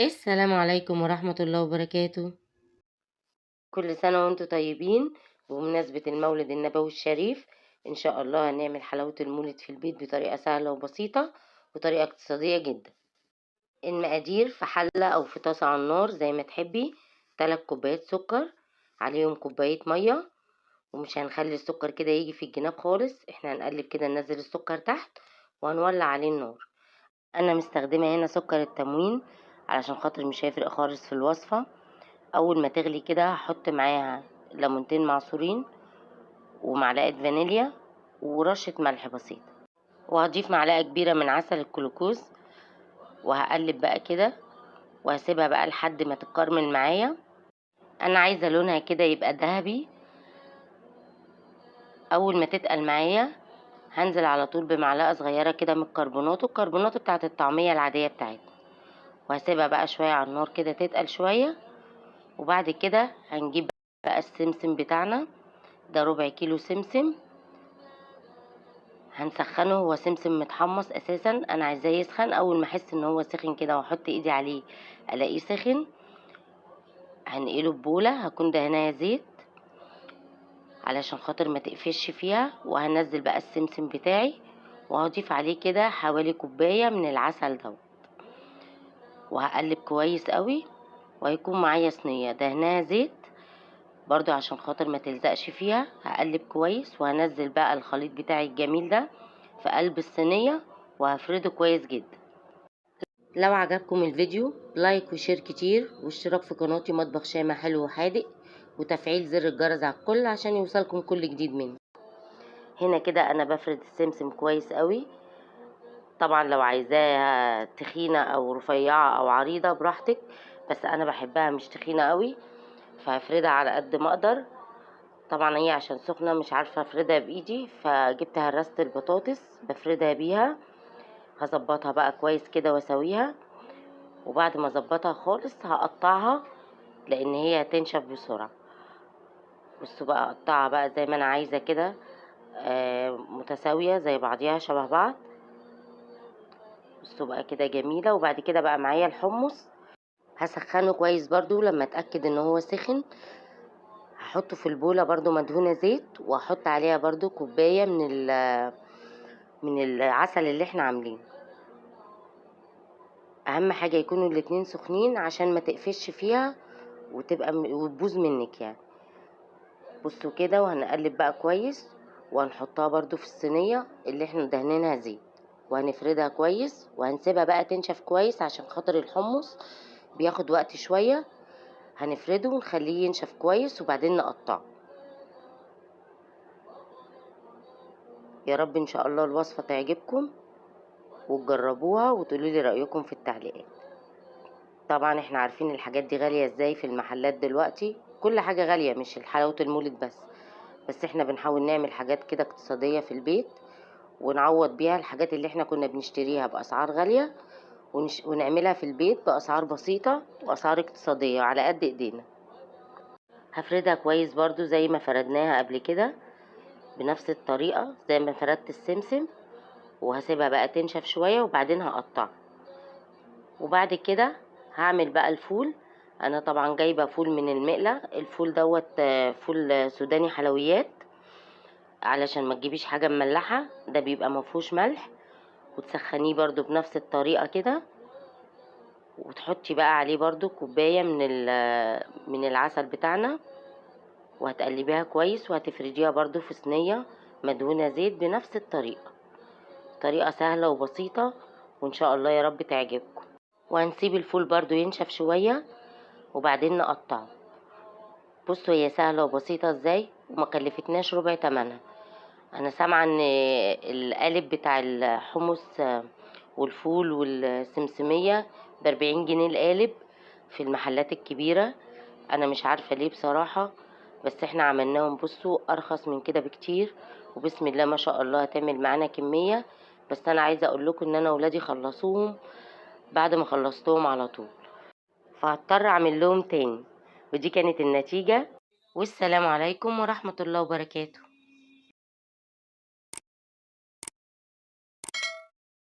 السلام عليكم ورحمة الله وبركاته. كل سنة وانتم طيبين. بمناسبة المولد النبوي الشريف ان شاء الله هنعمل حلاوة المولد في البيت بطريقة سهلة وبسيطة وطريقة اقتصادية جدا. المقادير: في حلة او في طاسة على النار زي ما تحبي 3 كوبايات سكر، عليهم كوباية مية، ومش هنخلي السكر كده يجي في الجناب خالص، احنا هنقلب كده ننزل السكر تحت وهنولع عليه النار. انا مستخدمة هنا سكر التموين علشان خاطر مش هيفرق خالص في الوصفة. اول ما تغلي كده هحط معاها ليمونتين معصورين ومعلقه فانيليا ورشه ملح بسيط، وهضيف معلقه كبيره من عسل الكلوكوز، وهقلب بقى كده وهسيبها بقى لحد ما تتكرمل معايا. انا عايزه لونها كده يبقى ذهبي. اول ما تتقل معايا هنزل على طول بمعلقه صغيره كده من الكربونات بتاعه الطعميه العاديه بتاعتنا، وهسيبها بقى شويه على النار كده تتقل شويه. وبعد كده هنجيب بقى السمسم بتاعنا، ده ربع كيلو سمسم هنسخنه. هو سمسم متحمص اساسا، انا عايزاه يسخن. اول ما احس ان هو سخن كده واحط ايدي عليه الاقيه سخن، هنقله ببوله هكون دهناها زيت علشان خاطر ما تقفش فيها، وهنزل بقى السمسم بتاعي وهضيف عليه كده حوالي كوبايه من العسل دوت، وهقلب كويس قوي. وهيكون معايا صينيه دهناها زيت برضو عشان خاطر ما تلزقش فيها. هقلب كويس وهنزل بقى الخليط بتاعي الجميل ده في قلب الصينيه وهفرده كويس جدا. لو عجبكم الفيديو لايك وشير كتير، واشتراك في قناتي مطبخ شامة حلو وحادق، وتفعيل زر الجرس على الكل عشان يوصلكم كل جديد مني. هنا كده انا بفرد السمسم كويس قوي. طبعا لو عايزاها تخينة او رفيعة او عريضة براحتك، بس انا بحبها مش تخينة قوي، فهفردها على قد ما اقدر. طبعا هي عشان سخنة مش عارفة افردها بايدي، فجبت هرسة البطاطس بفردها بيها. هظبطها بقى كويس كده واسويها، وبعد ما اظبطها خالص هقطعها لان هي هتنشف بسرعه. بصوا بقى اقطعها بقى زي ما انا عايزه كده، متساويه زي بعضيها شبه بعض. بصوا بقى كده جميله. وبعد كده بقى معايا الحمص، هسخنه كويس برضو. لما اتاكد ان هو سخن هحطه في البوله برضو مدهونه زيت، واحط عليها برضو كوبايه من العسل اللي احنا عاملينه. اهم حاجه يكونوا الاتنين سخنين عشان ما تقفش فيها وتبوظ منك يعني. بصوا كده، وهنقلب بقى كويس وهنحطها برضو في الصينية اللي احنا دهنينها زيت، وهنفردها كويس وهنسيبها بقى تنشف كويس عشان خاطر الحمص بياخد وقت شوية. هنفرده ونخليه ينشف كويس وبعدين نقطعه. يا رب ان شاء الله الوصفة تعجبكم وتجربوها وتقولوا لي رأيكم في التعليقات. طبعا احنا عارفين الحاجات دي غالية ازاي في المحلات دلوقتي، كل حاجة غالية مش حلاوة المولد بس احنا بنحاول نعمل حاجات كده اقتصادية في البيت ونعوض بيها الحاجات اللي احنا كنا بنشتريها بأسعار غالية، ونعملها في البيت بأسعار بسيطة وأسعار اقتصادية على قد ايدينا. هفردها كويس برضو زي ما فردناها قبل كده بنفس الطريقة زي ما فردت السمسم، وهسيبها بقى تنشف شوية وبعدين هقطعها. وبعد كده هعمل بقى الفول. انا طبعا جايبة فول من المقلة، الفول دوت فول سوداني حلويات، علشان ما تجيبيش حاجة مملحة، ده بيبقى مفهوش ملح. وتسخنيه برضو بنفس الطريقة كده، وتحطي بقى عليه برضو كوباية من العسل بتاعنا، وهتقلبيها كويس وهتفرديها برضو في صينية مدهونة زيت بنفس الطريقة. طريقة سهلة وبسيطة وان شاء الله يا رب تعجبكم. وهنسيب الفول برضو ينشف شوية وبعدين نقطعه. بصوا هي سهلة وبسيطة ازاي وما كلفتناش ربع تمنها. انا سامعة ان القالب بتاع الحمص والفول والسمسمية ب40 جنيه القالب في المحلات الكبيرة. انا مش عارفة ليه بصراحة، بس احنا عملناهم بصوا ارخص من كده بكتير، وبسم الله ما شاء الله هتعمل معانا كمية. بس انا عايزة اقول لكم ان انا ولادي خلصوهم بعد ما خلصتهم على طول، فهضطر اعمل لهم تاني. ودي كانت النتيجة. والسلام عليكم ورحمة الله وبركاته.